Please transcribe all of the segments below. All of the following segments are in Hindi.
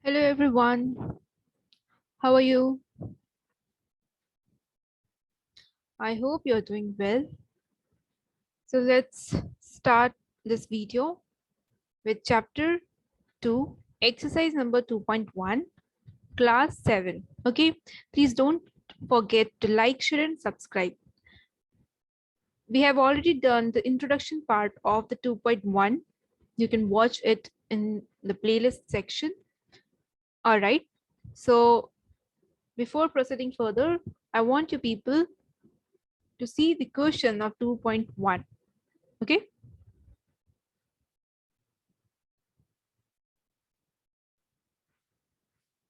Hello everyone, how are you? I hope you're doing well. So let's start this video with chapter 2, exercise number 2.1, class 7. Okay, please don't forget to like, share and subscribe. We have already done the introduction part of the 2.1. You can watch it in the playlist section. All right, so before proceeding further, I want you people to see the question of 2.1. Okay.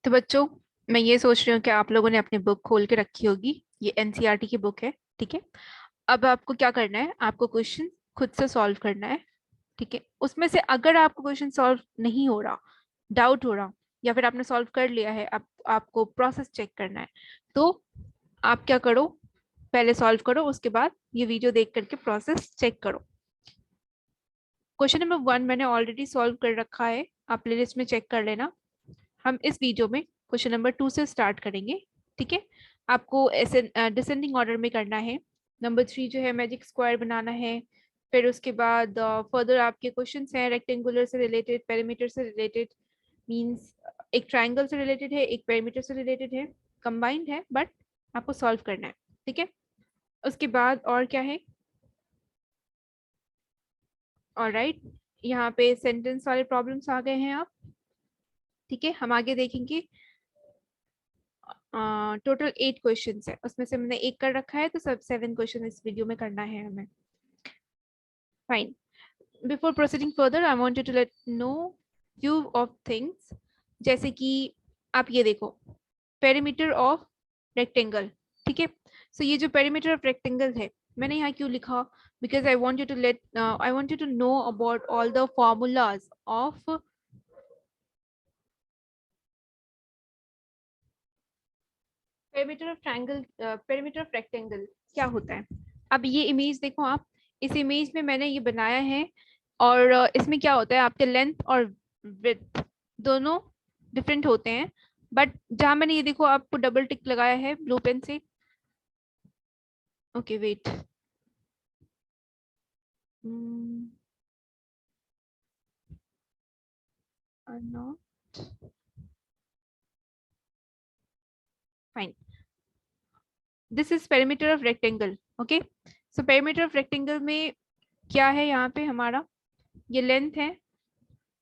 तो बच्चों, मैं ये सोच रही हूँ कि आप लोगों ने अपनी बुक खोल के रखी होगी। ये एनसीईआरटी की बुक है, ठीक है। अब आपको क्या करना है, आपको क्वेश्चन खुद से सॉल्व करना है, ठीक है। उसमें से अगर आपको क्वेश्चन सॉल्व नहीं हो रहा, डाउट हो रहा, या फिर आपने सॉल्व कर लिया है, आपको प्रोसेस चेक करना है, तो आप क्या करो, पहले सॉल्व करो, उसके बाद ये वीडियो देख करके प्रोसेस चेक करो। क्वेश्चन नंबर 1 मैंने ऑलरेडी सॉल्व कर रखा है, आप प्लेलिस्ट में चेक कर लेना। हम इस वीडियो में क्वेश्चन नंबर 2 से स्टार्ट करेंगे, ठीक है। आपको ऐसे डिसेंडिंग ऑर्डर में करना है। नंबर 3 जो है मैजिक स्क्वायर बनाना है। फिर उसके बाद फर्दर आपके क्वेश्चंस हैं रेक्टेंगुलर से रिलेटेड, पेरीमीटर से रिलेटेड, मींस एक ट्राइंगल से रिलेटेड है, एक पेरीमीटर से रिलेटेड है, कंबाइंड है, बट आपको सॉल्व करना है, ठीक है। उसके बाद और क्या है, ऑलराइट, यहाँ पे सेंटेंस वाले प्रॉब्लम्स आ गए हैं आप, ठीक है। हम आगे देखेंगे। टोटल 8 क्वेश्चन है, उसमें से मैंने एक कर रखा है, तो सब 7 क्वेश्चन इस वीडियो में करना है हमें। Fine, before proceeding further I wanted to let know few of things, जैसे कि आप ये देखो, पेरीमीटर ऑफ रेक्टेंगल, ठीक है। सो ये जो पेरीमीटर ऑफ रेक्टेंगल है, मैंने यहाँ क्यों लिखा, because I want you to let I want you to know about all the formulas of perimeter of triangle, perimeter of rectangle क्या होता है। अब ये इमेज देखो आप, इस इमेज में मैंने ये बनाया है, और इसमें क्या होता है, आपके लेंथ और विड्थ दोनों डिफरेंट होते हैं, बट जहां मैंने ये देखो आपको डबल टिक लगाया है ब्लू पेन से। Okay wait, not fine, this is perimeter of rectangle. Okay, so perimeter of rectangle में क्या है, यहाँ पे हमारा ये लेंथ है,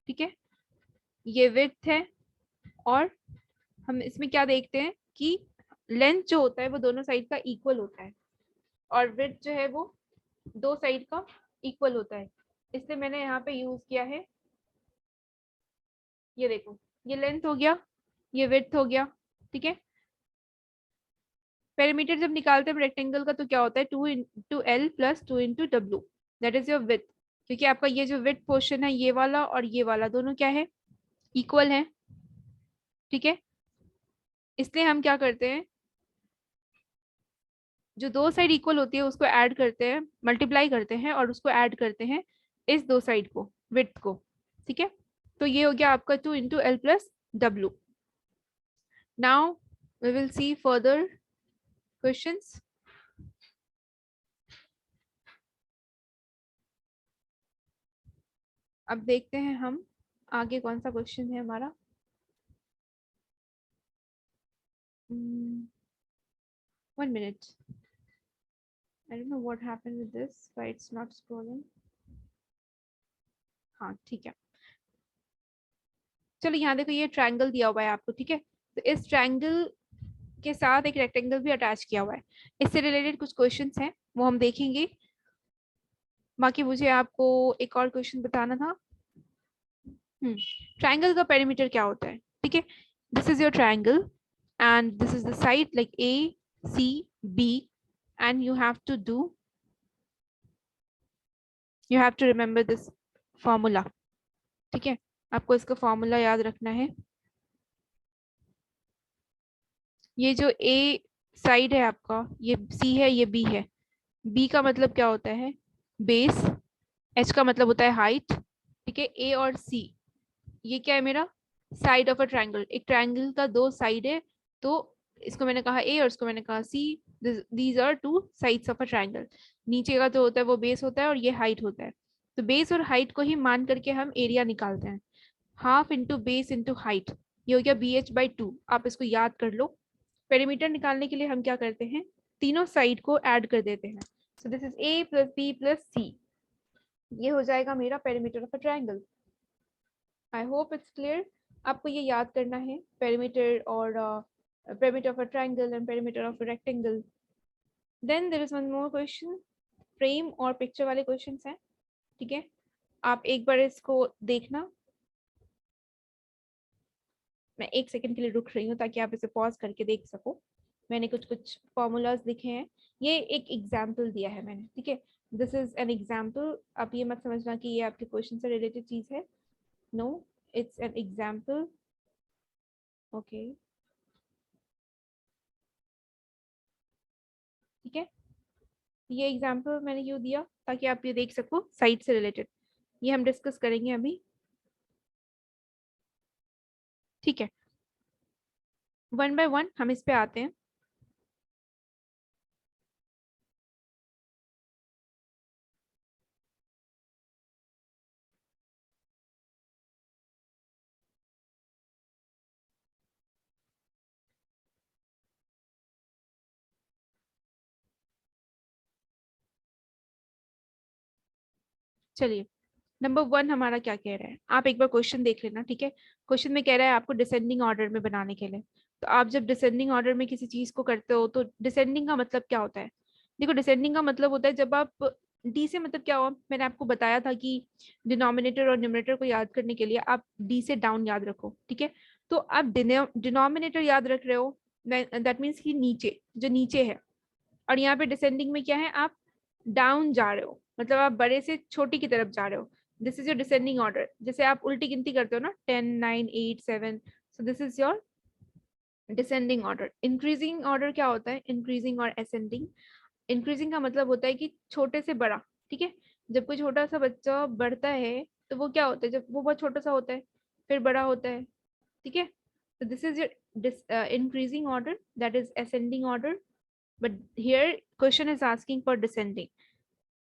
ठीक है, ये विड्थ है, और हम इसमें क्या देखते हैं कि लेंथ जो होता है वो दोनों साइड का इक्वल होता है, और विड्थ जो है वो दो साइड का इक्वल होता है। इसलिए मैंने यहाँ पे यूज किया है, ये देखो, ये लेंथ हो गया, ये विड्थ हो गया, ठीक है। पेरीमीटर जब निकालते हैं रेक्टेंगल का, तो क्या होता है, 2 × L + 2 × W, that is your width. क्योंकि आपका ये जो विड्थ पोर्शन है, ये वाला और ये वाला दोनों क्या है, इक्वल है, ठीक है। इसलिए हम क्या करते हैं, जो दो साइड इक्वल होती है उसको ऐड करते हैं, मल्टीप्लाई करते हैं, और उसको ऐड करते हैं इस दो साइड को, विड्थ को, ठीक है। तो ये हो गया आपका 2 × L + W। Now we will see further questions. अब देखते हैं हम आगे कौन सा क्वेश्चन है हमारा। 1 minute, I don't know what happened with this, why it's not scrolling। हाँ ठीक है, चलो यहाँ देखो, ये ट्रायंगल दिया हुआ है आपको, ठीक है। तो इस ट्रायंगल के साथ एक रेक्टेंगल भी अटैच किया हुआ है, इससे रिलेटेड कुछ क्वेश्चंस हैं, वो हम देखेंगे। बाकी मुझे आपको एक और क्वेश्चन बताना था। ट्रायंगल का पेरीमीटर क्या होता है, ठीक है। This is your triangle and this is the side like ACB, and you have to remember this formula, ठीक है। आपको इसका फॉर्मूला याद रखना है। ये जो A साइड है आपका, ये C है, ये B है। B का मतलब क्या होता है, बेस। H का मतलब होता है हाइट, ठीक है। A और C ये क्या है मेरा, साइड ऑफ अ ट्रायंगल, एक ट्रायंगल का दो साइड है, तो इसको मैंने कहा ए और इसको मैंने कहा C, these are two sides of a triangle. नीचे का जो होता है वो बेस होता है और ये हाइट होता है, तो बेस और हाइट को ही मान करके हम एरिया निकालते हैं। Half into base into height, ये हो गया BH/2। आप इसको याद कर लो। पेरीमीटर निकालने के लिए हम क्या करते हैं, तीनों साइड को ऐड कर देते हैं। So this is A plus B plus C, ये हो जाएगा मेरा perimeter of a triangle. I hope it's clear. आपको ये याद करना है, पेरीमीटर और perimeter of a triangle and perimeter of a rectangle. Then there is one more question, frame और पिक्चर वाले क्वेश्चंस हैं, ठीक है। आप एक बार इसको देखना, मैं एक सेकंड के लिए रुक रही हूँ ताकि आप इसे पॉज करके देख सको। मैंने कुछ कुछ फॉर्मूलाज लिखे हैं, ये एक एग्जाम्पल दिया है मैंने, ठीक है। दिस इज एन एग्जाम्पल, आप ये मत समझना कि ये आपके क्वेश्चन से रिलेटेड चीज है, no, it's an example, okay, ठीक है। ये एग्जाम्पल मैंने क्यों दिया, ताकि आप ये देख सको साइड से रिलेटेड, ये हम डिस्कस करेंगे अभी, ठीक है। वन बाय वन हम इस पे आते हैं। चलिए, नंबर वन हमारा क्या कह रहा है, आप एक बार क्वेश्चन देख लेना, ठीक है। क्वेश्चन में कह रहा है आपको डिसेंडिंग ऑर्डर में बनाने के लिए। तो आप जब डिसेंडिंग ऑर्डर में किसी चीज को करते हो तो डिसेंडिंग का मतलब क्या होता है। देखो, डिसेंडिंग का मतलब होता है जब आप डी से, मतलब क्या हुआ, मैंने आपको बताया था कि डिनोमिनेटर और न्यूमरेटर को याद करने के लिए आप डी से डाउन याद रखो, ठीक है। तो आप डिनोमिनेटर याद रख रहे हो, दैट मीन्स कि नीचे, जो नीचे है। और यहाँ पे डिसेंडिंग में क्या है, आप डाउन जा रहे हो, मतलब आप बड़े से छोटी की तरफ जा रहे हो। This is your descending order, जैसे आप उल्टी गिनती करते हो ना, 10 9 8 7, सो this is your descending order. Increasing order क्या होता है, इंक्रीजिंग और असेंडिंग। इंक्रीजिंग का मतलब होता है कि छोटे से बड़ा, ठीक है। जब कोई छोटा सा बच्चा बढ़ता है तो वो क्या होता है, जब वो बहुत छोटा सा होता है फिर बड़ा होता है, ठीक है। तो this is your increasing order, that is ascending order. But here question is asking for descending.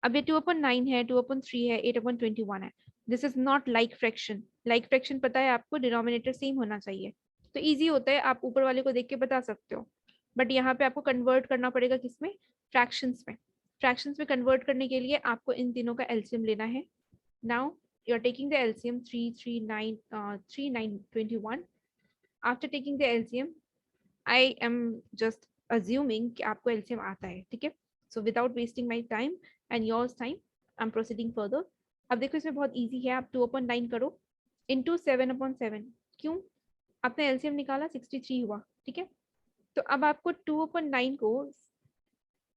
अब ये 2/9 है, 2/3 है, 8/21 है। This is not like fraction. Like fraction पता है आपको, डिनोमिनेटर सेम होना चाहिए, तो इजी होता है, आप ऊपर वाले को देख के बता सकते हो। बट यहाँ पे आपको कन्वर्ट करना पड़ेगा किसमें, फ्रैक्शंस में। फ्रैक्शंस में कन्वर्ट करने के लिए आपको इन तीनों का एलसीएम लेना है। Now you are taking the LCM, 3 3 9 3 9 21। After taking the LCM, I am just assuming कि आपको एलसीएम आता है, ठीक है। So without wasting my time and yours time, I am proceeding further. अब देखो इसमें बहुत इजी है, आप 2/9 करो इंटू 7/7। क्यों, आपने एलसीएम निकाला 63 हुआ, ठीक है। तो अब आपको 2/9 को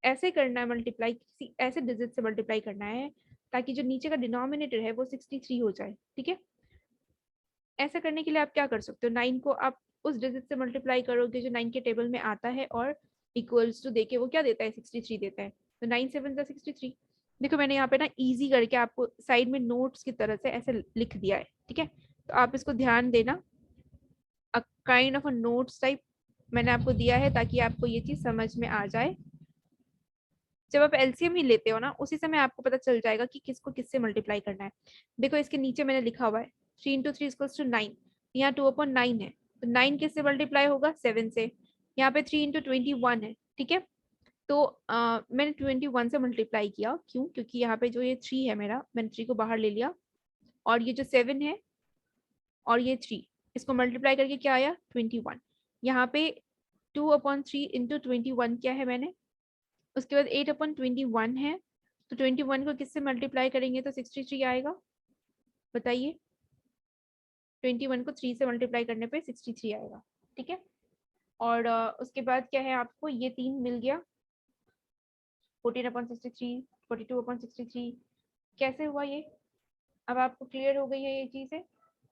ऐसे करना है मल्टीप्लाई, किसी ऐसे डिजिट से मल्टीप्लाई करना है ताकि जो नीचे का डिनोमिनेटर है वो 63 हो जाए, ठीक है। ऐसा करने के लिए आप क्या कर सकते हो, 9 को आप उस डिजिट से मल्टीप्लाई करोगे जो 9 के टेबल में आता है, और इक्वल्स टू देके वो क्या देता है, 63 देता है। तो 9 7 63। देखो मैंने यहाँ पे ना इजी करके आपको साइड में नोट्स की तरह से ऐसे लिख दिया है, ठीक है। तो आप इसको ध्यान देना, a kind of a notes type मैंने आपको दिया है ताकि आपको ये चीज समझ में आ जाए। जब आप एलसीएम ही लेते हो ना, उसी समय आपको पता चल जाएगा कि किसको किससे मल्टीप्लाई करना है। देखो इसके नीचे मैंने लिखा हुआ है 3 × 3 = 9, यहाँ 2/9 है, तो 9 किससे मल्टीप्लाई होगा, 7 से। यहाँ पे 3 × 21 है, ठीक है। तो मैंने 21 से मल्टीप्लाई किया, क्यों, क्योंकि यहाँ पे जो ये 3 है मेरा, मैंने 3 को बाहर ले लिया, और ये जो 7 है और ये 3, इसको मल्टीप्लाई करके क्या आया, 21। यहाँ पे 2/3 इंटू 21 क्या है मैंने, उसके बाद 8/21 है, तो 21 को किससे मल्टीप्लाई करेंगे तो 63 आएगा, बताइए। 21 को 3 से मल्टीप्लाई करने पे 63 आएगा, ठीक है। और उसके बाद क्या है, आपको ये 3 मिल गया, 14/63, 42/63। कैसे हुआ ये, अब आपको क्लियर हो गई है ये चीज़ें,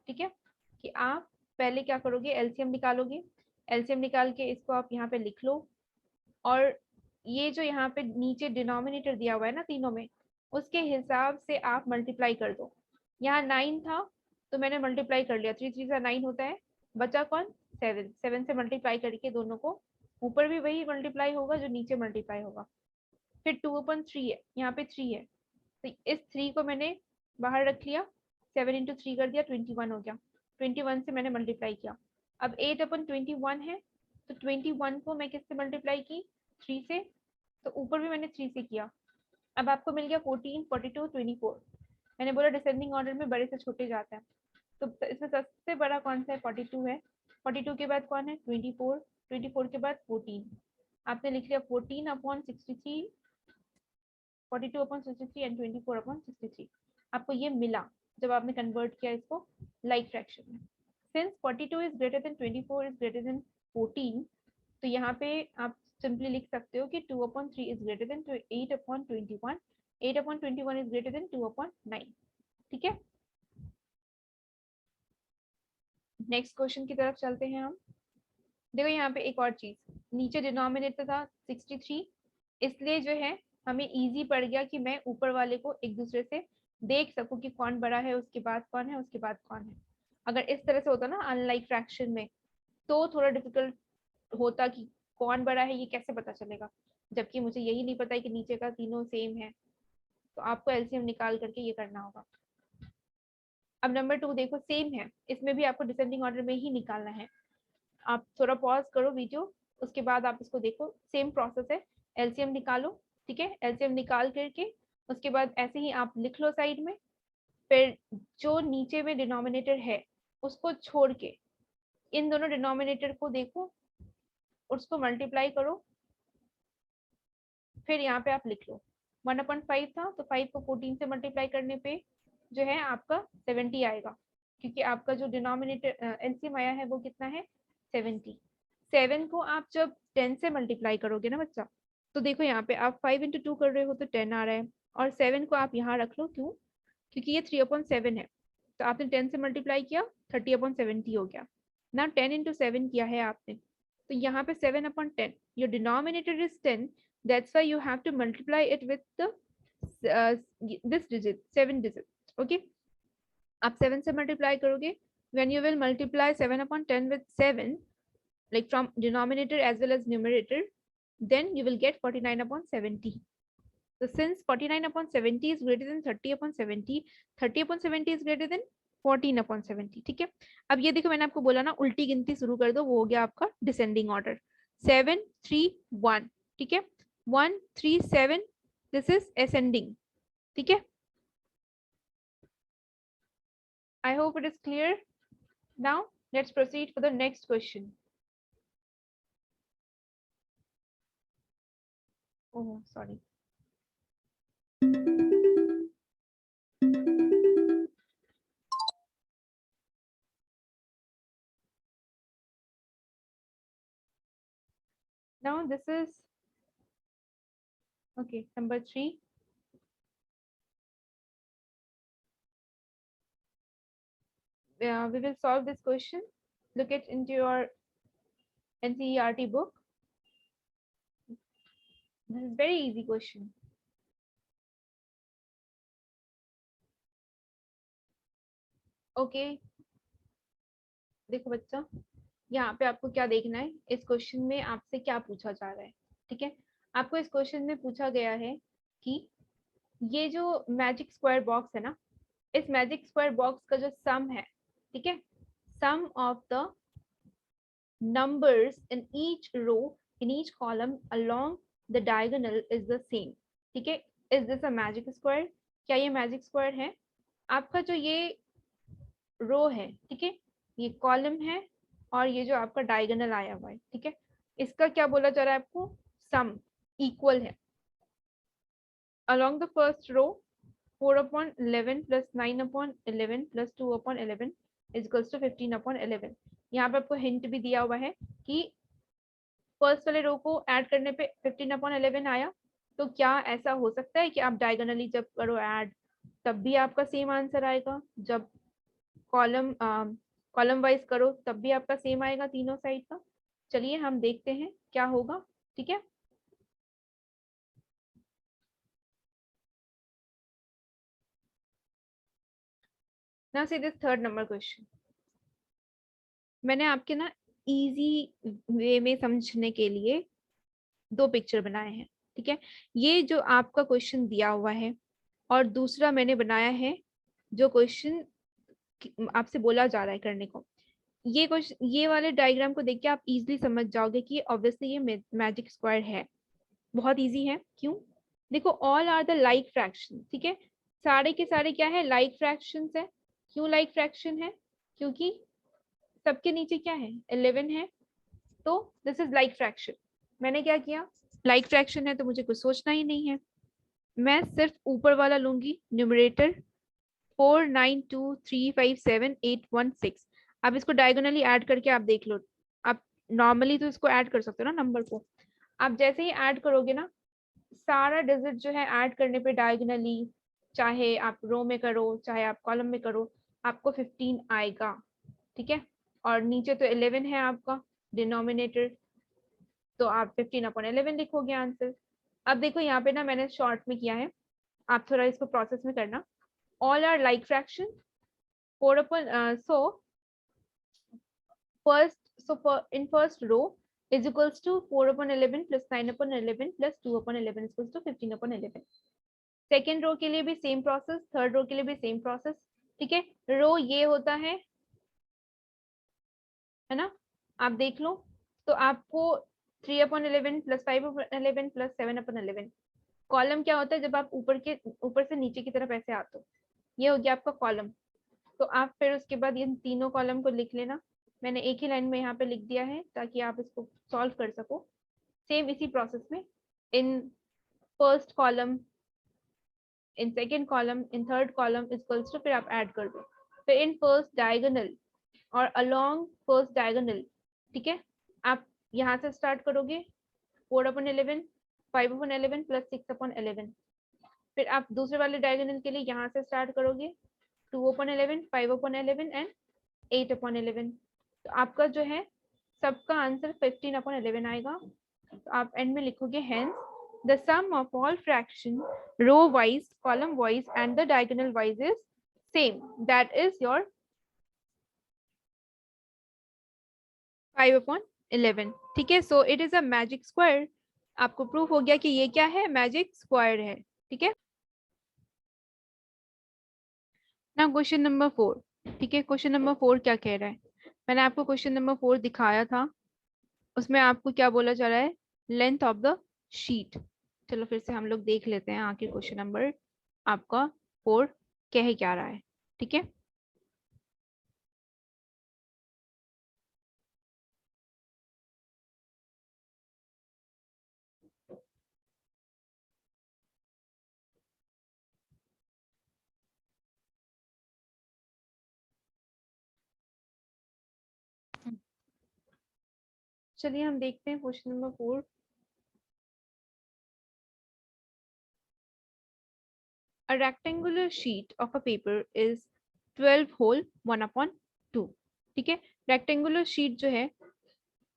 ठीक है। कि आप पहले क्या करोगे, एलसीएम निकालोगे, एलसीएम निकाल के इसको आप यहाँ पे लिख लो, और ये जो यहाँ पे नीचे डिनोमिनेटर दिया हुआ है ना तीनों में, उसके हिसाब से आप मल्टीप्लाई कर दो। यहाँ 9 था, तो मैंने मल्टीप्लाई कर लिया, 3 3 से 9 होता है, बचा कौन 7, 7 से मल्टीप्लाई करके दोनों को, ऊपर भी वही मल्टीप्लाई होगा जो नीचे मल्टीप्लाई होगा। फिर 2/3 है, यहाँ पे 3 है, तो इस 3 को मैंने बाहर रख लिया, 7 इंटू 3 कर दिया, 21 हो गया, 21 से मैंने मल्टीप्लाई किया। अब 8/21 है, तो 21 को मैं किससे मल्टीप्लाई की, 3 से, तो ऊपर भी मैंने 3 से किया। अब आपको मिल गया 14, 42, 24। मैंने बोला डिसेंडिंग ऑर्डर में बड़े से छोटे जाता है, तो इसमें सबसे बड़ा कौन सा है, 42 है, 42 के बाद कौन है 24, 24 के बाद 14, आपने लिख लिया 14/63, 42/63 एंड 24/63। आपको ये मिला जब आपने कन्वर्ट किया इसको लाइक फ्रैक्शन में। Since 42 is greater than 24 is greater than 14, तो यहाँ पे आप सिंपली लिख सकते हो कि 2/3 is greater than 8/21, 8/21 is greater than 2/9। ठीक है, नेक्स्ट क्वेश्चन की तरफ चलते हैं हम। देखो यहाँ पे एक और चीज, नीचे डिनोमिनेटर था 63, इसलिए जो है हमें इजी पड़ गया कि मैं ऊपर वाले को एक दूसरे से देख सकूं कि कौन बड़ा है, उसके बाद कौन है, उसके बाद कौन है। अगर इस तरह से होता ना अनलाइक फ्रैक्शन में, तो थोड़ा डिफिकल्ट होता कि कौन बड़ा है, ये कैसे पता चलेगा, जबकि मुझे यही नहीं पता है कि नीचे का तीनों सेम है, तो आपको एलसीएम निकाल करके ये करना होगा। अब नंबर 2 देखो, सेम है, इसमें भी आपको डिसेंडिंग ऑर्डर में ही निकालना है। आप थोड़ा पॉज करो वीडियो, उसके बाद आप इसको देखो, सेम प्रोसेस है, एलसीएम निकालो। ठीक है, एलसीएम निकाल करके उसके बाद ऐसे ही आप लिख लो साइड में, फिर जो नीचे में डिनोमिनेटर है उसको छोड़ के इन दोनों डिनोमिनेटर को देखो, उसको मल्टीप्लाई करो, फिर यहाँ पे आप लिख लो 1/5 था, तो 5 को 14 से मल्टीप्लाई करने पे जो है आपका 70 आएगा, क्योंकि आपका जो डिनोमिनेटर एलसीएम आया है वो कितना है 70। 7 को आप जब 10 से मल्टीप्लाई करोगे ना बच्चा, तो देखो यहाँ पे आप 5 इंटू 2 कर रहे हो तो 10 आ रहा है, और 7 को आप यहाँ रख लो, क्यों, क्योंकि ये 3/7 है, तो आपने 10 से मल्टीप्लाई किया 30/70 हो गया ना, 10 इंटू 7 किया है आपने, तो यहाँ पे 7/10, your denominator is 10, that's why you have to multiply it with the this digit 7 digit। okay, आप 7 से मल्टीप्लाई करोगे, when you will multiply 7/10 with 7, like from denominator as well as numerator, then you will get 49/70। so since 49/70 is greater than 30/70, 30/70 is greater than 14/70। ठीक है, अब ये देखो मैंने आपको बोला ना उल्टी गिनती शुरू कर दो, वो हो गया आपका डिसेंडिंग ऑर्डर, 7 3 1। ठीक है, 1 3 7, दिस इज असेंडिंग। ठीक है, I hope it is clear. Now let's proceed for the next question. Oh, sorry. Now this is okay, number 3. We will solve this question. Look it into your NCERT book. This is very easy question. Okay, देखो बच्चा, यहाँ पे आपको क्या देखना है, इस क्वेश्चन में आपसे क्या पूछा जा रहा है। ठीक है, आपको इस क्वेश्चन में पूछा गया है कि ये जो मैजिक स्क्वायर बॉक्स है ना, इस मैजिक स्क्वायर बॉक्स का जो सम है, ठीक है, sum of the numbers in each row in each column along the diagonal is the same। ठीक है, is this a magic square? क्या ये मैजिक स्क्वायर है? आपका जो ये रो है, ठीक है, ये कॉलम है, और ये जो आपका डायगोनल आया हुआ है, ठीक है, इसका क्या बोला जा रहा है आपको, सम इक्वल है। along the first row 4/11 plus 9/11 plus 2/11 is equals to 15/11। यहाँ पे आपको हिंट भी दिया हुआ है कि फर्स्ट वाले रो को ऐड करने पे 15/11 आया, तो क्या ऐसा हो सकता है कि आप डायगोनली जब करो ऐड तब भी आपका सेम आंसर आएगा, जब कॉलम कॉलम वाइज करो तब भी आपका सेम आएगा तीनों साइड का। चलिए हम देखते हैं क्या होगा। ठीक है, now see this third number question. मैंने आपके ना इजी वे में समझने के लिए दो पिक्चर बनाए हैं, ठीक है। ये जो आपका क्वेश्चन दिया हुआ है और दूसरा मैंने बनाया है जो क्वेश्चन आपसे बोला जा रहा है करने को। ये क्वेश्चन, ये वाले डायग्राम को देख के आप इजीली समझ जाओगे कि ऑब्वियसली ये मैजिक स्क्वायर है। बहुत इजी है। क्यों? देखो, all are the like fraction, ठीक है। सारे के सारे क्या है? लाइक फ्रैक्शंस है। क्यों लाइक फ्रैक्शन है? क्योंकि सबके नीचे क्या है? 11 है, तो दिस इज लाइक फ्रैक्शन। मैंने क्या किया? लाइक फ्रैक्शन है तो मुझे कुछ सोचना ही नहीं है, मैं सिर्फ ऊपर वाला लूंगी, न्यूमरेटर 492357816। अब इसको डायगोनली ऐड करके आप देख लो। आप नॉर्मली तो इसको ऐड कर सकते हो ना नंबर को। आप जैसे ही ऐड करोगे ना, सारा डिजिट जो है ऐड करने पे डायगोनली, चाहे आप रो में करो चाहे आप कॉलम में करो, आपको 15 आएगा, ठीक है। और नीचे तो 11 है आपका डिनोमिनेटर, तो आप 15/11 लिखोगे आंसर। अब देखो यहाँ पे ना मैंने शॉर्ट में किया है, आप थोड़ा इसको प्रोसेस में करना। All are like fraction 4 so in first row is equals to 4/11 plus 9/11 plus 2/11 is equals to 15/11। Second row के लिए भी सेम प्रोसेस, थर्ड रो के लिए भी सेम प्रोसेस, ठीक है। रो ये होता है ना, आप देख लो। तो आपको 3/11 plus 5/11 plus 7/11। कॉलम क्या होता है? जब आप ऊपर से नीचे की तरफ ऐसे आते हो, ये हो गया आपका कॉलम। तो आप फिर उसके बाद इन तीनों कॉलम को लिख लेना। मैंने एक ही लाइन में यहाँ पे लिख दिया है ताकि आप इसको सॉल्व कर सको। सेम इसी प्रोसेस में in first column, in second column, in third column equals to, फिर आप ऐड कर दो। फिर इन फर्स्ट डायगोनल और अलोंग फर्स्ट डायगोनल, ठीक है। आप यहाँ से स्टार्ट करोगे 4/11 5/11 प्लस 6/11। फिर आप दूसरे वाले डायगोनल के लिए यहाँ से स्टार्ट करोगे 2/11 5/11 एंड 8/11। तो आपका जो है सबका आंसर 15/11 आएगा। तो आप एंड में लिखोगे hence the sum of all fraction row wise, column wise and the diagonal wise is same, that is your 5/11, ठीक है। So it is a magic square. आपको प्रूफ हो गया कि ये क्या है? मैजिक स्क्वायर है, ठीक है ना। क्वेश्चन नंबर 4, ठीक है। क्वेश्चन नंबर 4 क्या कह रहा है? मैंने आपको क्वेश्चन नंबर 4 दिखाया था, उसमें आपको क्या बोला जा रहा है? Length of the sheet. चलो फिर से हम लोग देख लेते हैं आखिर क्वेश्चन नंबर आपका 4 कह क्या रहा है, ठीक है। चलिए हम देखते हैं question number 4। A rectangular sheet of a paper is 12 whole 1/2, ठीक है। रेक्टेंगुलर शीट जो है,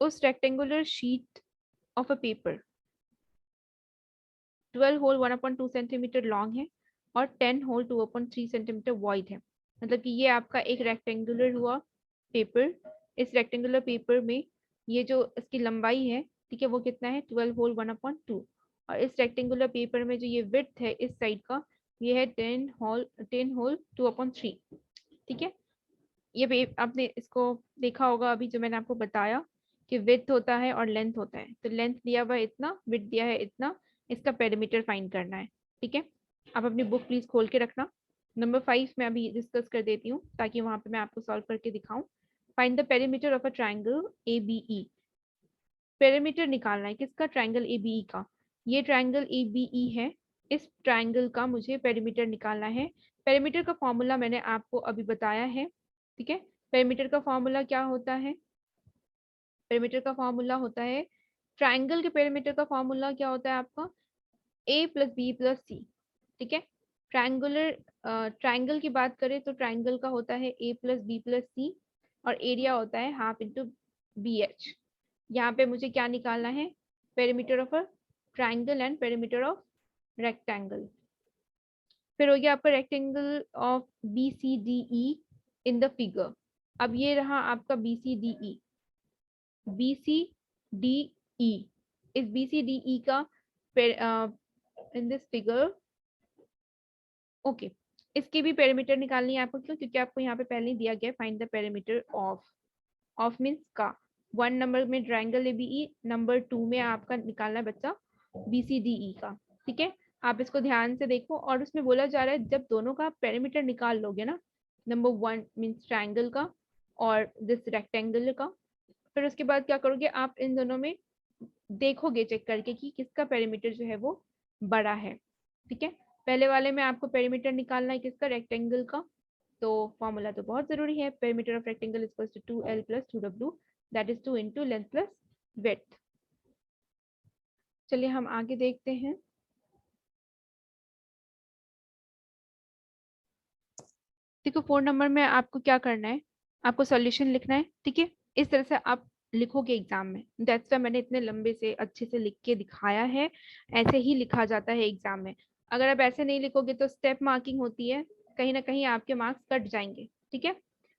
उस rectangular sheet of a paper 12 whole 1/2 centimetre long है और 10 होल 2/3 सेंटीमीटर वाइड है। मतलब कि ये आपका एक रेक्टेंगुलर हुआ पेपर। इस रेक्टेंगुलर पेपर में ये जो इसकी लंबाई है, ठीक है, वो कितना है? 12 होल 1/2। और इस रेक्टेंगुलर पेपर में जो ये विड्थ है इस साइड का, ये है 10 होल 2/3, ठीक है। ये आपने इसको देखा होगा अभी जो मैंने आपको बताया कि विड्थ होता है और लेंथ होता है। तो लेंथ दिया हुआ है इतना, विड्थ दिया है इतना, इसका पेरीमीटर फाइंड करना है, ठीक है। आप अपनी बुक प्लीज खोल के रखना। नंबर 5 मैं अभी डिस्कस कर देती हूँ ताकि वहां पे मैं आपको सॉल्व करके दिखाऊं। Find the perimeter of a triangle ABE। Perimeter निकालना है किसका? ट्राइंगल ABE का। ये ट्राइंगल ABE है, इस ट्राइंगल का मुझे पेरीमीटर निकालना है। पेरीमीटर का फॉर्मूला मैंने आपको अभी बताया है, ठीक है। पेरीमीटर का फॉर्मूला क्या होता है? पेरीमीटर का फॉर्मूला होता है, ट्राइंगल के पेरीमीटर का फॉर्मूला क्या होता है आपका? A+B+C, ठीक है। ट्राइंगुलर ट्राइंगल की बात करें तो ट्राइंगल का होता है A+B+C और एरिया होता है हाफ इंटू BH। यहाँ पे मुझे क्या निकालना है? Perimeter of a triangle and perimeter of rectangle. फिर हो गया आपका rectangle of BCDE in the figure. अब ये रहा आपका BCDE। BCDE, इस BCDE का इन दिस फिगर, ओके, इसके भी पेरीमीटर निकालनी है आपको। क्यों? क्योंकि आपको यहाँ पे पहले ही दिया गया find the perimeter of. Of means का 1 नंबर में ट्राइंगल ABE, नंबर 2 में आपका निकालना है बच्चा BCDE का। ठीक है, आप इसको ध्यान से देखो। और उसमें बोला जा रहा है जब दोनों का पेरीमीटर निकाल लोगे ना, नंबर 1 मीन्स ट्राइंगल का और दिस रेक्टेंगल का, फिर उसके बाद क्या करोगे आप इन दोनों में देखोगे चेक करके कि किसका पेरीमीटर जो है वो बड़ा है। ठीक है, पहले वाले में आपको पेरीमीटर निकालना है किसका, रेक्टेंगल का। तो फॉर्मूला तो बहुत जरूरी है, perimeter of rectangle is two 2L + 2W, that is 2 into length plus width. चलिए हम आगे देखते हैं। देखो 4 नंबर में आपको क्या करना है, आपको सॉल्यूशन लिखना है। ठीक है, इस तरह से आप लिखोगे एग्जाम में। दैट्स व्हाई मैंने इतने लंबे से अच्छे से लिख के दिखाया है, ऐसे ही लिखा जाता है एग्जाम में। अगर आप ऐसे नहीं लिखोगे तो स्टेप मार्किंग होती है, कहीं ना कहीं आपके मार्क्स कट जाएंगे। ठीक है,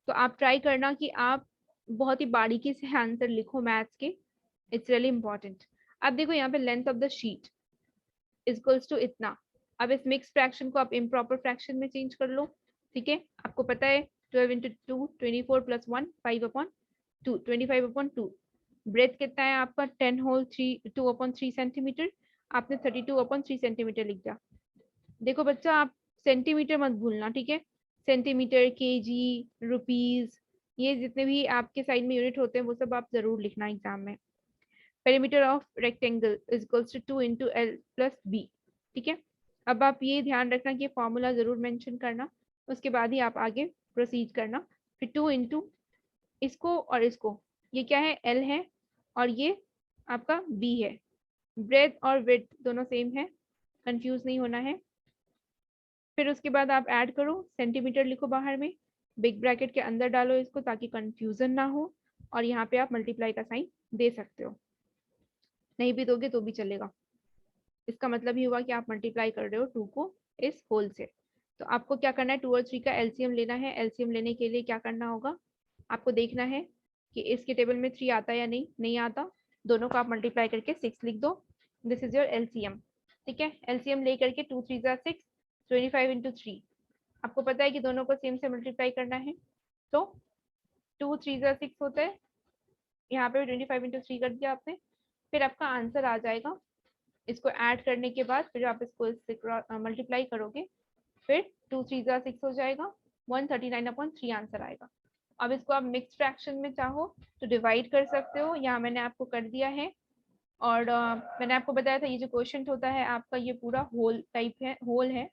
तो आप ट्राई करना कि आप बहुत ही बारीकी से आंसर लिखो मैथ्स के, इट्स रियली इंपॉर्टेंट। अब देखो यहाँ पे length of the sheet equals to इतना। अब इस मिक्स फ्रैक्शन को आप इम्प्रॉपर फ्रैक्शन में चेंज कर लो। ठीक है, आपको पता है 12 इंटू 2 24 + 1 5/2 25/2। ब्रेथ कितना है आपका 10 होल 3 2/3 सेंटीमीटर। आपने 32/3 सेंटीमीटर लिख दिया। देखो बच्चा आप सेंटीमीटर मत भूलना। ठीक है, सेंटीमीटर, केजी, रुपीज, ये जितने भी आपके साइड में यूनिट होते हैं वो सब आप जरूर लिखना एग्जाम में। Perimeter of rectangle is equals to 2 into L + B। ठीक है, अब आप ये ध्यान रखना कि फॉर्मूला जरूर मेंशन करना, उसके बाद ही आप आगे प्रोसीड करना। फिर 2 इंटू इसको और इसको, ये क्या है, L है और ये आपका B है। ब्रेथ और विड्थ दोनों सेम है, कंफ्यूज नहीं होना है। फिर उसके बाद आप ऐड करो, सेंटीमीटर लिखो बाहर में, बिग ब्रैकेट के अंदर डालो इसको ताकि कंफ्यूजन ना हो, और यहाँ पे आप मल्टीप्लाई का साइन दे सकते हो, नहीं भी दोगे तो भी चलेगा। इसका मतलब ही हुआ कि आप मल्टीप्लाई कर रहे हो 2 को इस होल से। तो आपको क्या करना है, 2 और 3 का एलसीएम लेना है। एलसीएम लेने के लिए क्या करना होगा, आपको देखना है कि इसके टेबल में 3 आता है या नहीं आता। दोनों को आप मल्टीप्लाई करके 6 लिख दो, दिस इज योर एलसीएम। ठीक है, एलसीएम ले करके 2 3 ज़ा 6, 25 इंटू 3। आपको पता है कि दोनों को सेम से मल्टीप्लाई करना है, तो 2 3 ज़ा 6 होता है, यहाँ पे 25 इंटू 3 कर दिया आपने। फिर आपका आंसर आ जाएगा। इसको ऐड करने के बाद फिर आप इसको इससे मल्टीप्लाई करोगे, फिर 2 3 ज़ा 6 हो जाएगा, 139/3 आंसर आएगा। अब इसको आप मिक्स फ्रैक्शन में चाहो तो डिवाइड कर सकते हो, यहाँ मैंने आपको कर दिया है। और मैंने आपको बताया था ये जो क्वेश्चन होता है आपका, ये पूरा होल टाइप है, होल है,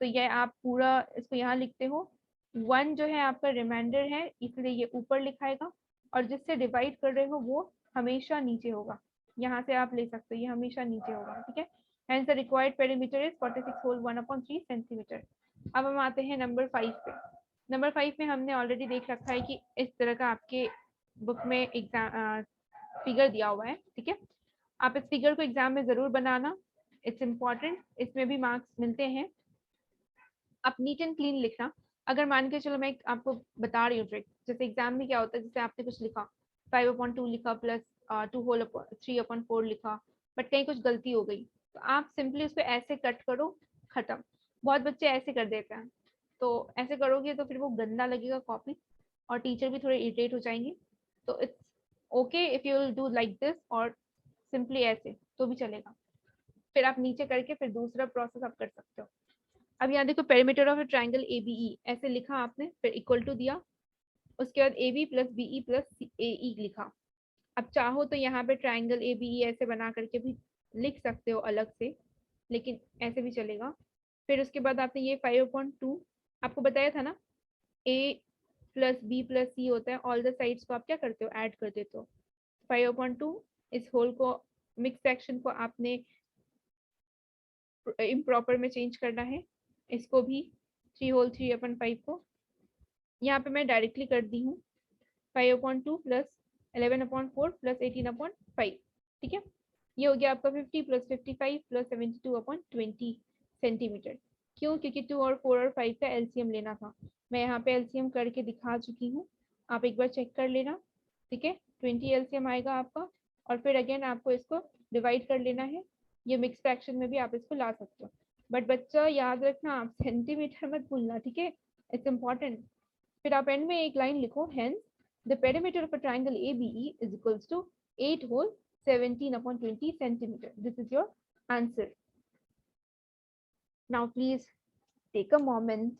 तो ये आप पूरा इसको यहाँ लिखते हो। 1 जो है आपका रिमाइंडर है, इसलिए ये ऊपर लिखाएगा, और जिससे डिवाइड कर रहे हो वो हमेशा नीचे होगा। यहाँ से आप ले सकते हो, ये हमेशा नीचे होगा। ठीक है, hence the required perimeter is 46 whole 1/3 centimetre. अब हम आते हैं नंबर 5 पे। नंबर 5 में हमने ऑलरेडी देख रखा है कि इस तरह का आपके बुक में एग्जाम फिगर दिया हुआ है। ठीक है, आप इस फिगर को एग्जाम में जरूर बनाना, इट्स इम्पॉर्टेंट, इसमें भी मार्क्स मिलते हैं। आप नीट एंड क्लीन लिखना। अगर मान के चलो मैं आपको बता रही हूँ ट्रिक, जैसे एग्जाम में क्या होता है, जैसे आपने कुछ लिखा 5/2 लिखा प्लस 2 होल 3/4 लिखा, बट कहीं कुछ गलती हो गई, तो आप सिंपली उसको ऐसे कट करो, खत्म। बहुत बच्चे ऐसे कर देते हैं, तो ऐसे करोगे तो फिर वो गंदा लगेगा कॉपी, और टीचर भी थोड़े इरिटेट हो जाएंगे। तो it's okay if you will do like this, और सिंपली ऐसे तो भी चलेगा। फिर आप नीचे करके फिर दूसरा प्रोसेस आप कर सकते हो। अब यहाँ देखो पेरीमीटर ऑफ ट्राइंगल ABE ऐसे लिखा आपने, फिर इक्वल टू दिया, उसके बाद AB + BE + AE लिखा। अब चाहो तो यहाँ पे ट्राइंगल ABE ऐसे बना करके भी लिख सकते हो अलग से, लेकिन ऐसे भी चलेगा। फिर उसके बाद आपने ये 5/2 आपको बताया था ना, A + B + C होता है, ऑल द साइड्स को आप क्या करते हो, ऐड कर देते हो। 5/2 इस होल को, मिक्स फ्रैक्शन को आपने इम्प्रॉपर में चेंज करना है, इसको भी 3 होल 3/5 को यहाँ पे मैं डायरेक्टली कर दी हूँ, 5/2 + 11/4 + 18/5। ठीक है, ये हो गया आपका 50 + 55 + 72/20 सेंटीमीटर। क्यों? क्योंकि 2 और 4 और 5 का एलसीएम लेना था। मैं यहाँ पे एलसीएम करके दिखा चुकी हूँ, आप एक बार चेक कर लेना, ठीक है। 20 एलसीएम आएगा आपका, और फिर अगेन आपको इसको डिवाइड कर लेना है। ये मिक्स फ्रैक्शन में भी आप इसको ला सकते हो, बट बच्चा याद रखना आप सेंटीमीटर मत भूलना, ठीक है, इट्स इम्पॉर्टेंट। फिर आप एंड में एक लाइन लिखो, hence the perimeter of a triangle ABE is equals to 8 whole 17/20 centimetre. This is your answer. Now please take a moment,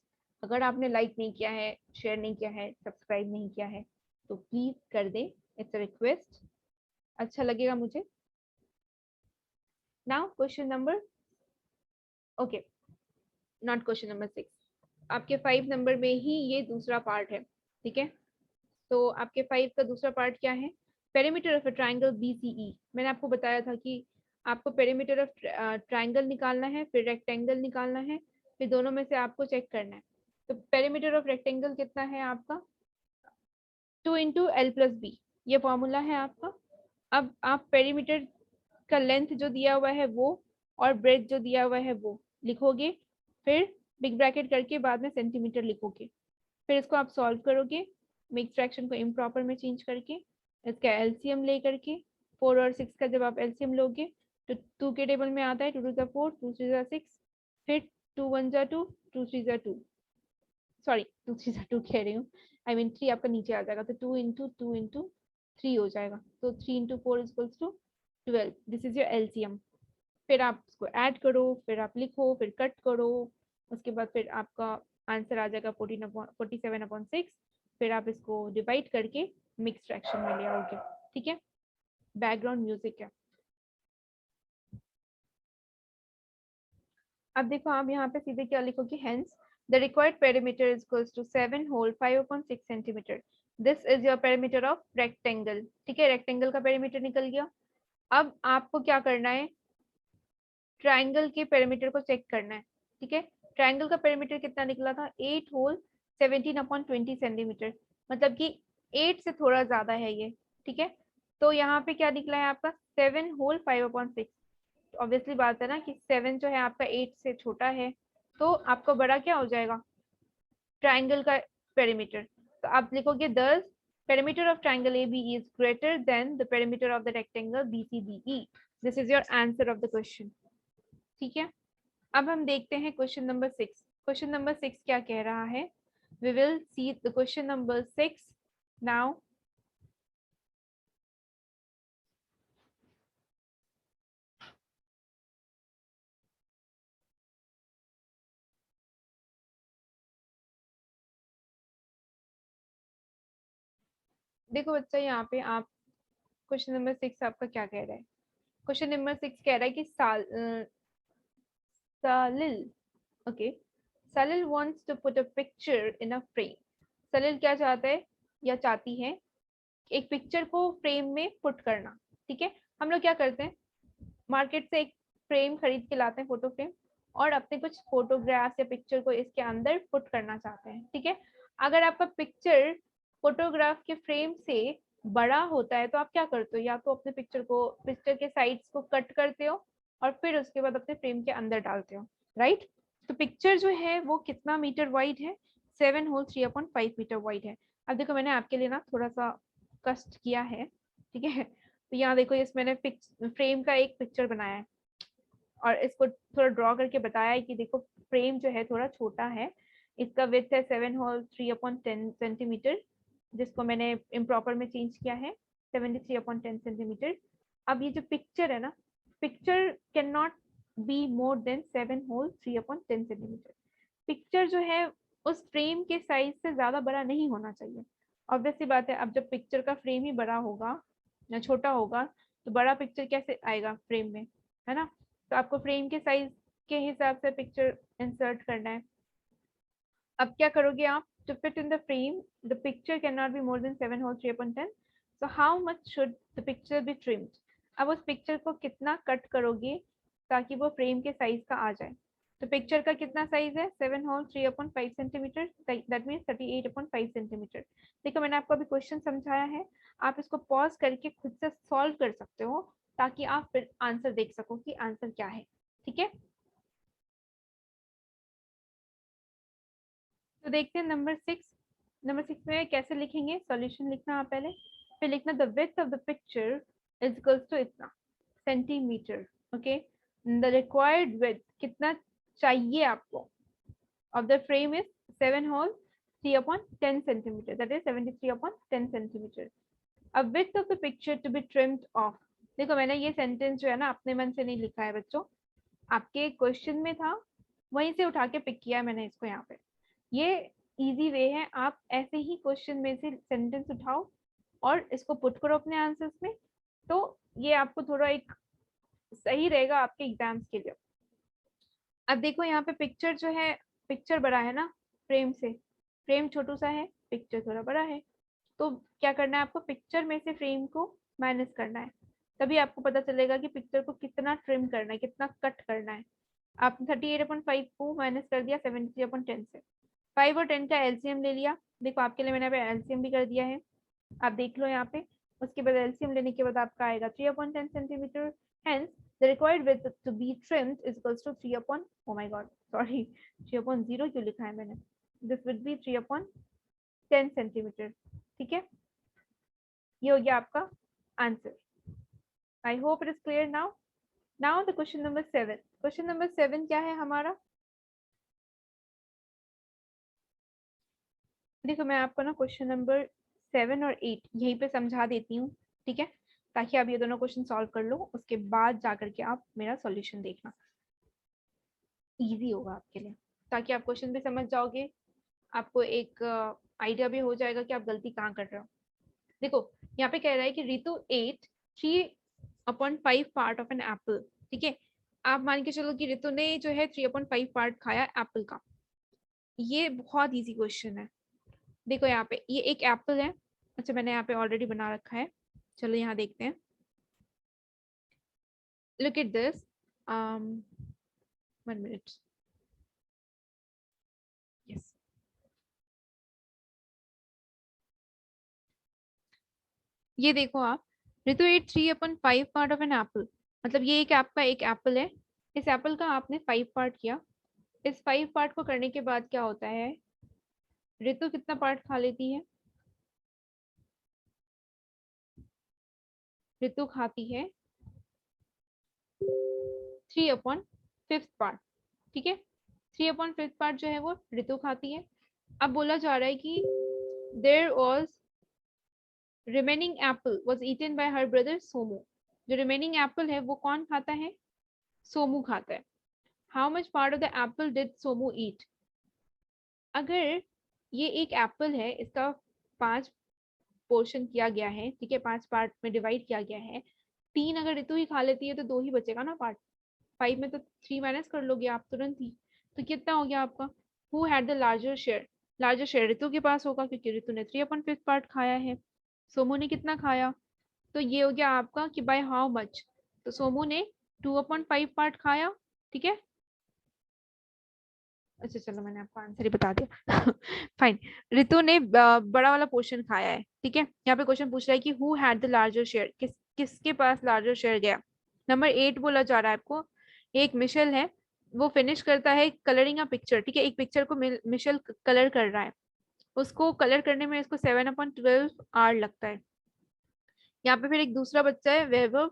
अगर आपने लाइक नहीं किया है, शेयर नहीं किया है, सब्सक्राइब नहीं किया है, तो प्लीज कर दे, इट्स अ रिक्वेस्ट, अच्छा लगेगा मुझे। Now question number, okay, not question number 6, आपके 5 नंबर में ही ये दूसरा पार्ट है, ठीक है। तो आपके 5 का दूसरा पार्ट क्या है? Perimeter of a triangle BCE। मैंने आपको बताया था कि आपको पेरीमीटर ऑफ ट्राइंगल निकालना है, फिर रेक्टेंगल निकालना है, फिर दोनों में से आपको चेक करना है। तो पेरीमीटर ऑफ रेक्टेंगल कितना है आपका? 2 इंटू एल प्लस बी, ये फॉर्मूला है आपका। अब आप पेरीमीटर का लेंथ जो दिया हुआ है वो, और ब्रेथ जो दिया हुआ है वो लिखोगे, फिर बिग ब्रैकेट करके बाद में सेंटीमीटर लिखोगे, फिर इसको आप सॉल्व करोगे मिक्स फ्रैक्शन को इम्प्रॉपर में चेंज करके, इसका एलसीएम ले करके। 4 और 6 का जब आप एलसीएम लोगे तो 2 के टेबल में आता है 2 टू द 4, 2 3 जा 6, फिर 2 1 जा 2, 2 3 जा 2, सॉरी 2 3 जा 2 कह रही हूँ, आई मीन 3 आपका नीचे आ जाएगा, तो 2 इंटू 3 हो जाएगा, तो 3 into 4 equals to 12। This is your LCM. फिर आप उसको ऐड करो, फिर आप लिखो, फिर कट करो, उसके बाद फिर आपका आंसर आ जाएगा 47/6। फिर आप इसको डिवाइड करके मिक्स फ्रैक्शन में ले आओगे, ठीक है। बैकग्राउंड म्यूजिक है। अब देखो आप यहाँ पे सीधे क्या लिखोगे, hence the required perimeter is equals to 7 whole 5/6 centimetre. This is your perimeter of rectangle, ठीक है, रेक्टेंगल का पेरीमीटर निकल गया। अब आपको क्या करना है, ट्राइंगल के पेरीमीटर को चेक करना है, ठीक है। ट्राइंगल का पेरीमीटर कितना निकला था? 8 होल 17/20 सेंटीमीटर, मतलब कि 8 से थोड़ा ज्यादा है ये, ठीक है। तो यहाँ पे क्या निकला है आपका? 7 होल 5/6। ऑब्वियसली बात है ना कि 7 जो है आपका 8 से छोटा है, तो आपका बड़ा क्या हो जाएगा? ट्राइंगल का पेरीमीटर। तो आप लिखोगे दस perimeter of triangle ABE is greater than the perimeter of the rectangle BCDE. This is your answer of the question. ठीक है। अब हम देखते हैं क्वेश्चन नंबर 6। क्वेश्चन नंबर 6 क्या कह रहा है? We will see the question number 6 now. देखो बच्चा, यहाँ पे आप क्वेश्चन नंबर 6 आपका क्या कह रहा है? क्वेश्चन नंबर 6 कह रहा है कि Salil, okay, Salil wants to put a picture in a frame। Salil क्या चाहता है या चाहती है? एक पिक्चर को फ्रेम में पुट करना, ठीक है। हम लोग क्या करते हैं, मार्केट से एक फ्रेम खरीद के लाते हैं, फोटो फ्रेम, और अपने कुछ फोटोग्राफ्स या पिक्चर को इसके अंदर पुट करना चाहते हैं, ठीक है। अगर आपका पिक्चर फोटोग्राफ के फ्रेम से बड़ा होता है तो आप क्या करते हो, या तो अपने पिक्चर के साइड्स को कट करते हो और फिर उसके बाद अपने फ्रेम के अंदर डालते हो, राइट। तो पिक्चर जो है वो कितना मीटर वाइड है? 7 होल 3/5 मीटर वाइड है। अब देखो मैंने आपके लिए ना थोड़ा सा कष्ट किया है, ठीक है। तो यहाँ देखो, इस मैंने फ्रेम का एक पिक्चर बनाया है और इसको थोड़ा ड्रॉ करके बताया है कि देखो फ्रेम जो है थोड़ा छोटा है, इसका विड्थ है 7 होल 3/10 सेंटीमीटर, जिसको मैंने इम्प्रॉपर में चेंज किया है 73/10 सेंटीमीटर। अब ये जो पिक्चर है ना, picture can not be more than 7 whole 3/10 centimetre. Picture जो है उस फ्रेम के साइज से ज्यादा बड़ा नहीं होना चाहिए। ऑब्वियसली बात है, अब जब पिक्चर का फ्रेम ही बड़ा होगा या छोटा होगा तो बड़ा पिक्चर कैसे आएगा फ्रेम में, है ना। तो आपको फ्रेम के साइज के हिसाब से पिक्चर इंसर्ट करना है। अब क्या करोगे आप? To fit in the frame the picture can not be more than 7 whole 3/10, so how much should the picture be trimmed? अब उस पिक्चर को कितना कट करोगे ताकि वो फ्रेम के साइज का आ जाए? तो पिक्चर का कितना साइज है? 7 whole 3/5 centimetre, that means 38/5 centimetre. देखो मैंने आपको अभी क्वेश्चन समझाया है, आप इसको पॉज करके खुद से सॉल्व कर सकते हो ताकि आप फिर आंसर देख सको कि आंसर क्या है, ठीक है। तो देखते हैं नंबर 6। नंबर 6 में कैसे लिखेंगे, सॉल्यूशन लिखना आप पहले, फिर लिखना the width of the picture is equals to इतना centimetre. Okay, the required width कितना चाहिए आपको of the frame is 7 whole 3 upon 10 centimeter, that is 73 upon 10 centimeter. A width of the picture to be trimmed off. देखो मैंने ये सेंटेंस जो है ना अपने मन से नहीं लिखा है बच्चों, आपके क्वेश्चन में था वहीं से उठा के पिक किया है मैंने इसको यहाँ पे। ये इजी वे है, आप ऐसे ही क्वेश्चन में से सेंटेंस उठाओ और इसको पुट करो अपने आंसर्स में, तो ये आपको थोड़ा एक सही रहेगा आपके एग्जाम्स के लिए। अब देखो यहाँ पे पिक्चर जो है, पिक्चर बड़ा है ना फ्रेम से, फ्रेम छोटू सा है, पिक्चर थोड़ा बड़ा है, तो क्या करना है आपको, पिक्चर में से फ्रेम को माइनस करना है, तभी आपको पता चलेगा कि पिक्चर को कितना ट्रिम करना है, कितना कट करना है। आप 38/5 को माइनस कर दिया 73/10 से, 5 और 10 का एलसीएम ले लिया। देखो आपके लिए मैंने एलसीएम भी कर दिया है, आप देख लो यहाँ पे। उसके बाद एलसीएम लेने के बाद आपका आएगा 3/10 centimetre, hence the required width to be trimmed is equals to 3 upon, oh my god sorry 3/0 क्यों लिखा है मैंने, this would be 3/10 सेंटीमीटर। ठीक है, ये हो गया आपका answer. I hope it is clear now. Now the question number 7। Question number 7 क्या है हमारा, देखो मैं आपको ना क्वेश्चन नंबर 7 और 8 यहीं पे समझा देती हूँ, ठीक है, ताकि आप ये दोनों क्वेश्चन सॉल्व कर लो, उसके बाद जाकर के आप मेरा सॉल्यूशन देखना, इजी होगा आपके लिए, ताकि आप क्वेश्चन भी समझ जाओगे, आपको एक आइडिया भी हो जाएगा कि आप गलती कहाँ कर रहे हो। देखो यहाँ पे कह रहा है कि Ritu ate 3/5 part of an apple. ठीक है, आप मान के चलो कि रितु ने जो है 3/5 पार्ट खाया एप्पल का। ये बहुत इजी क्वेश्चन है। देखो यहाँ पे ये एक एप्पल है, अच्छा मैंने यहाँ पे ऑलरेडी बना रखा है, चलो यहाँ देखते हैं। Look at this, 1 minute, yes, ये देखो आप, Ritu ate 3/5 part of an apple, मतलब ये एक आपका एक एप्पल है, इस एप्पल का आपने 5 पार्ट किया, इस 5 पार्ट को करने के बाद क्या होता है, ऋतु कितना पार्ट खा लेती है, ऋतु खाती है 3/5 पार्ट। ठीक है, 3/5 पार्ट जो है वो ऋतु खाती है। अब बोला जा रहा है कि there was remaining apple was eaten by her brother Somu. जो रिमेनिंग एप्पल है वो कौन खाता है, सोमू खाता है। How much part of the apple did Somu eat. अगर ये एक एप्पल है, इसका 5 पोर्शन किया गया है, ठीक है, 5 पार्ट में डिवाइड किया गया है, 3 अगर ऋतु ही खा लेती है तो 2 ही बचेगा ना पार्ट, 5 में तो 3 माइनस कर लोगे आप तुरंत ही, तो कितना हो गया आपका, who had the larger share, larger share Ritu के पास होगा क्योंकि ऋतु ने 3/5 पार्ट खाया है। सोमू ने कितना खाया, तो ये हो गया आपका कि बाय हाउ मच, तो सोमू ने 2/5 पार्ट खाया। ठीक है, अच्छा चलो मैंने आपको आंसर ही बता दिया फाइन, ऋतु ने बड़ा वाला पोर्शन खाया है। ठीक है, यहाँ पे क्वेश्चन पूछ रहा है कि who had the larger share, किसके पास लार्जर शेयर गया। नंबर 8 बोला जा रहा है आपको, एक मिशेल है, वो फिनिश करता है कलरिंग अ पिक्चर। ठीक है, एक पिक्चर को मिशेल कलर कर रहा है, उसको कलर करने में इसको 7/12 आवर लगता है। यहाँ पे फिर एक दूसरा बच्चा है वैभव,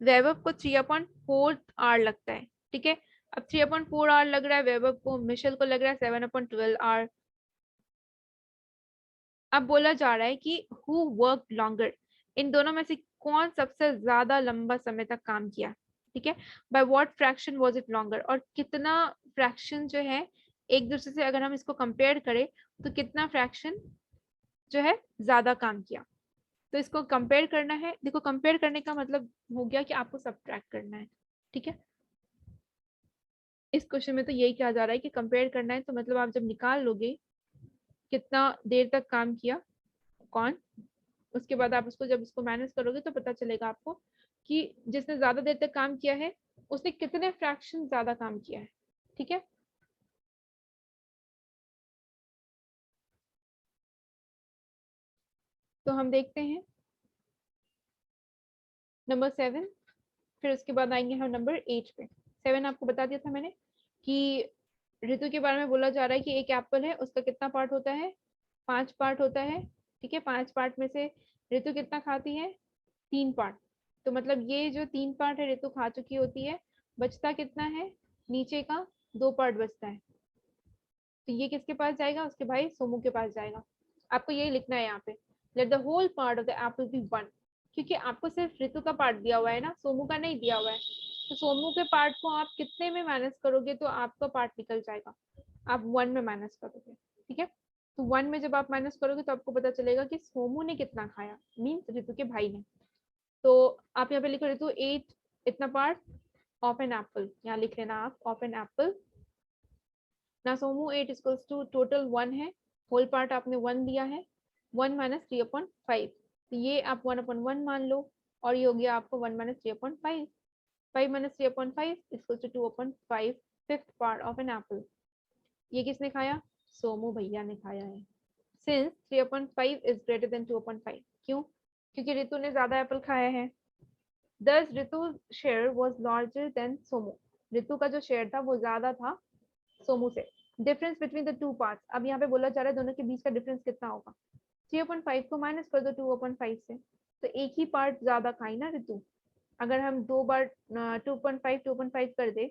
वैभव को 3/4 आवर लगता है। ठीक है, अब 3/4 आवर लग रहा है वैभव को, मिशेल को लग रहा है 7/12 आवर। अब बोला जा रहा है कि हु वर्क लॉन्गर, इन दोनों में से कौन सबसे ज्यादा लंबा समय तक काम किया। ठीक है, by what fraction was it longer, और कितना फ्रैक्शन जो है एक दूसरे से अगर हम इसको कंपेयर करें तो कितना फ्रैक्शन जो है ज्यादा काम किया। तो इसको कंपेयर करना है, देखो कंपेयर करने का मतलब हो गया कि आपको सब्ट्रैक्ट करना है। ठीक है, इस क्वेश्चन में तो यही कहा जा रहा है कि कंपेयर करना है, तो मतलब आप जब निकाल लोगे कितना देर तक काम किया कौन, उसके बाद आप उसको जब उसको माइनस करोगे तो पता चलेगा आपको कि जिसने ज्यादा देर तक काम किया है उसने कितने फ्रैक्शन ज्यादा काम किया है। ठीक है, तो हम देखते हैं नंबर 7, फिर उसके बाद आएंगे हम नंबर 8 पे। 7 आपको बता दिया था मैंने कि ऋतु के बारे में बोला जा रहा है कि एक एप्पल है, उसका कितना पार्ट होता है, 5 पार्ट होता है, ठीक है। 5 पार्ट में से ऋतु कितना खाती है, 3 पार्ट। तो मतलब ये जो 3 पार्ट है ऋतु खा चुकी होती है, बचता कितना है, नीचे का 2 पार्ट बचता है। तो ये किसके पास जाएगा, उसके भाई सोमू के पास जाएगा। आपको यही लिखना है यहाँ पे, let the whole part of the apple be 1, क्योंकि आपको सिर्फ ऋतु का पार्ट दिया हुआ है ना, सोमू का नहीं दिया हुआ है। तो सोमू के पार्ट को आप कितने में माइनस करोगे तो आपका पार्ट निकल जाएगा, आप 1 में माइनस करोगे, ठीक है। तो 1 में जब आप माइनस करोगे तो आपको पता चलेगा कि सोमू ने कितना खाया, मीन्स ऋतु के भाई ने। तो आप यहाँ पे लिखो ऋतु 8 इतना पार्ट ऑफ एन एप्पल, यहाँ लिख लेना आप ऑफ एन एप्पल। ना सोमू 8 इक्वल्स टू टोटल 1 है, होल पार्ट आपने 1 दिया है, 1 माइनस 3/5, तो ये आप 1/1 मान लो, और ये हो गया आपको 1 minus 3/5, 5 minus 3/5 equals to 2/5, fifth part of an apple. ये किसने खाया, सोमू भैया ने खाया है। सिंस 3/5 इज ग्रेटर देन 2/5, क्यों, क्योंकि ऋतु ने ज्यादा एप्पल खाया है। Thus Ritu share was larger than Somu, Ritu का जो शेयर था वो ज्यादा था सोमू से। Difference between the two parts, अब यहाँ पे बोला जा रहा है दोनों के बीच का डिफरेंस कितना होगा, 3/5 को माइनस कर दो 2/5 से, तो एक ही पार्ट ज्यादा खाई ना ऋतु। अगर हम 2 बार 2.5 कर दे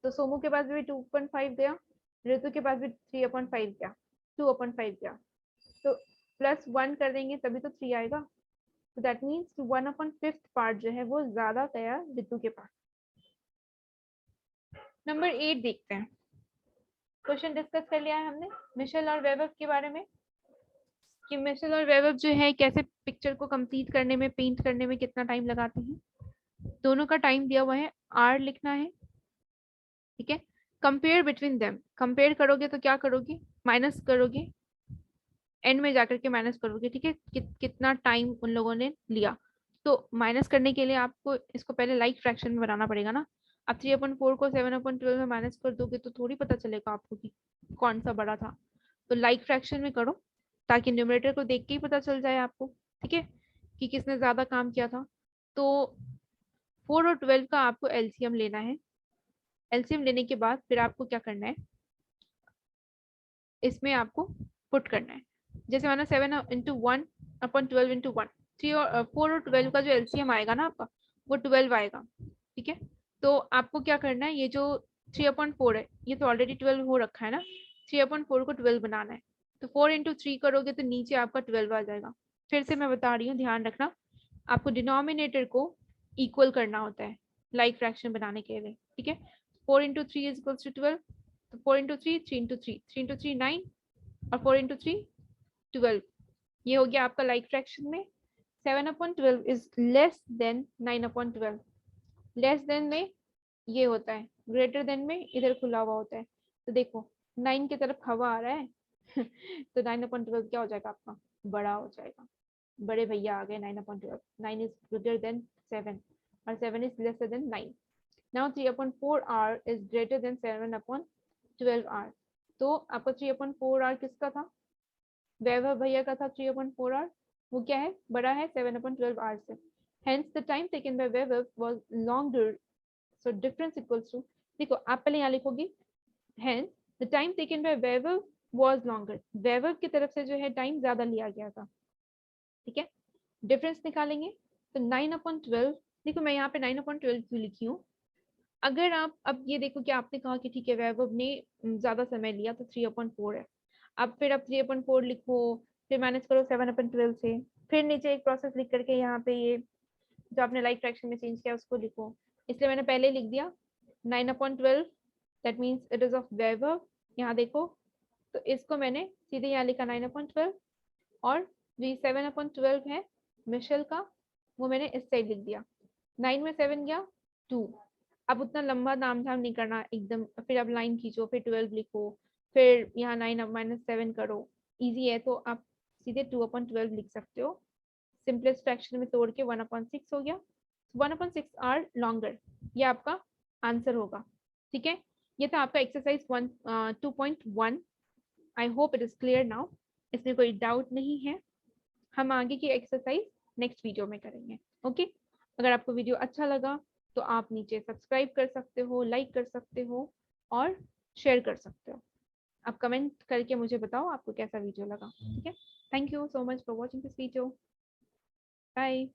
तो सोमू के पास भी 2.5 गया, ऋतु के पास भी 3/5 गया, 2/5 गया, तो +1 कर देंगे तभी तो 3 आएगा। तो दैट मीन्स 1/5 पार्ट जो है वो ज्यादा गया ऋतु के पास। नंबर 8 देखते हैं। क्वेश्चन डिस्कस कर लिया है हमने मिशेल और वैभव के बारे में, कि मिशेल और वैभव जो है कैसे पिक्चर को कंप्लीट करने में, पेंट करने में कितना टाइम लगाते हैं। दोनों का टाइम दिया हुआ है, आर लिखना है, ठीक है। कंपेयर बिटवीन देम, कंपेयर करोगे तो क्या करोगे, माइनस करोगे, एंड में जाकर के माइनस करोगे, ठीक है, कितना टाइम उन लोगों ने लिया। तो माइनस करने के लिए आपको इसको पहले लाइक फ्रैक्शन में बनाना पड़ेगा ना। आप 3/4 को 7/12 में माइनस कर दोगे तो थोड़ी पता चलेगा आपको कि कौन सा बड़ा था। तो लाइक फ्रैक्शन में करो, ताकि न्यूमरेटर को देख के ही पता चल जाए आपको, ठीक है, कि किसने ज्यादा काम किया था। तो 4 और 12 का आपको एलसीएम लेना है। एलसीएम लेने के बाद फिर आपको क्या करना है, इसमें आपको पुट करना है। जैसे माना 7/1/12/1, 4 और 12 का जो एलसीएम आएगा ना आपका, वो 12 आएगा, ठीक है। तो आपको क्या करना है, ये जो 3/4 है ये तो ऑलरेडी 12 हो रखा है ना, 3/4 को 12 बनाना है। तो 4 × 3 करोगे तो नीचे आपका 12 आ जाएगा। फिर से मैं बता रही हूँ, ध्यान रखना, आपको डिनोमिनेटर को इक्वल करना होता है लाइक फ्रैक्शन बनाने के लिए, ठीक है। 4 × 3 इज इक्वल्स टू 12, तो 4 × 3 3 × 3 3 × 3 9, और 4 × 3 12। ये हो गया आपका लाइक फ्रैक्शन में। 7/12 is less than 9/12। Less than में ये होता है, ग्रेटर देन में इधर खुला हुआ होता है। तो देखो 9 की तरफ हवा आ रहा है तो 9/12 क्या हो जाएगा आपका, बड़ा हो जाएगा। बड़े भैया आ गए 9/12, 9 इज ग्रेटर देन 7 और 7 is lesser than 9। Now 3/4 is greater than 7/12। तो आपका 3/4 किसका था, वैभव भैया का था 3/4, वो क्या है, बड़ा है 7/12 से। Hence the time taken by Vaibhav was longer, so difference equals to, देखो आप पहले यहाँ लिखोगी, hence the time taken by Vaibhav was longer, वैभव की तरफ से जो है टाइम ज्यादा लिया गया था, ठीक है। डिफरेंस निकालेंगे तो 9/12, देखो मैं यहाँ पे 9/12 क्यों लिखी हूँ। अगर आप अब ये देखो कि आपने कहा कि ठीक है वैभव ने ज्यादा समय लिया तो 3/4 है, अब फिर आप 3/4 लिखो, फिर माइनस करो 7/12 से, फिर नीचे एक प्रोसेस लिख करके यहाँ पे ये जो आपने लाइक फ्रैक्शन में चेंज किया उसको लिखो। इसलिए मैंने पहले लिख दिया 9/12, that means it is of Vaibhav. यहाँ देखो तो इसको मैंने सीधे यहाँ लिखा 9/12, और जो 7/12 है मिशेल का, वो मैंने इस साइड लिख दिया। 9 में 7 गया 2। अब उतना लंबा नाम झाम नहीं करना एकदम, फिर आप लाइन खींचो, फिर 12 लिखो, फिर यहाँ 9 अब -7 करो। इजी है तो आप सीधे 2/12 लिख सकते हो। सिंपलेस्ट फ्रैक्शन में तोड़ के 1/6 हो गया। 1/6 आर लॉन्गर, ये आपका आंसर होगा, ठीक है। ये था आपका exercise 2.1। I hope it is clear now, इसमें कोई डाउट नहीं है। हम आगे की एक्सरसाइज नेक्स्ट वीडियो में करेंगे, ओके। अगर आपको वीडियो अच्छा लगा तो आप नीचे सब्सक्राइब कर सकते हो, लाइक कर सकते हो, और शेयर कर सकते हो। आप कमेंट करके मुझे बताओ आपको कैसा वीडियो लगा। ठीक है, thank you so much for watching this video. Bye.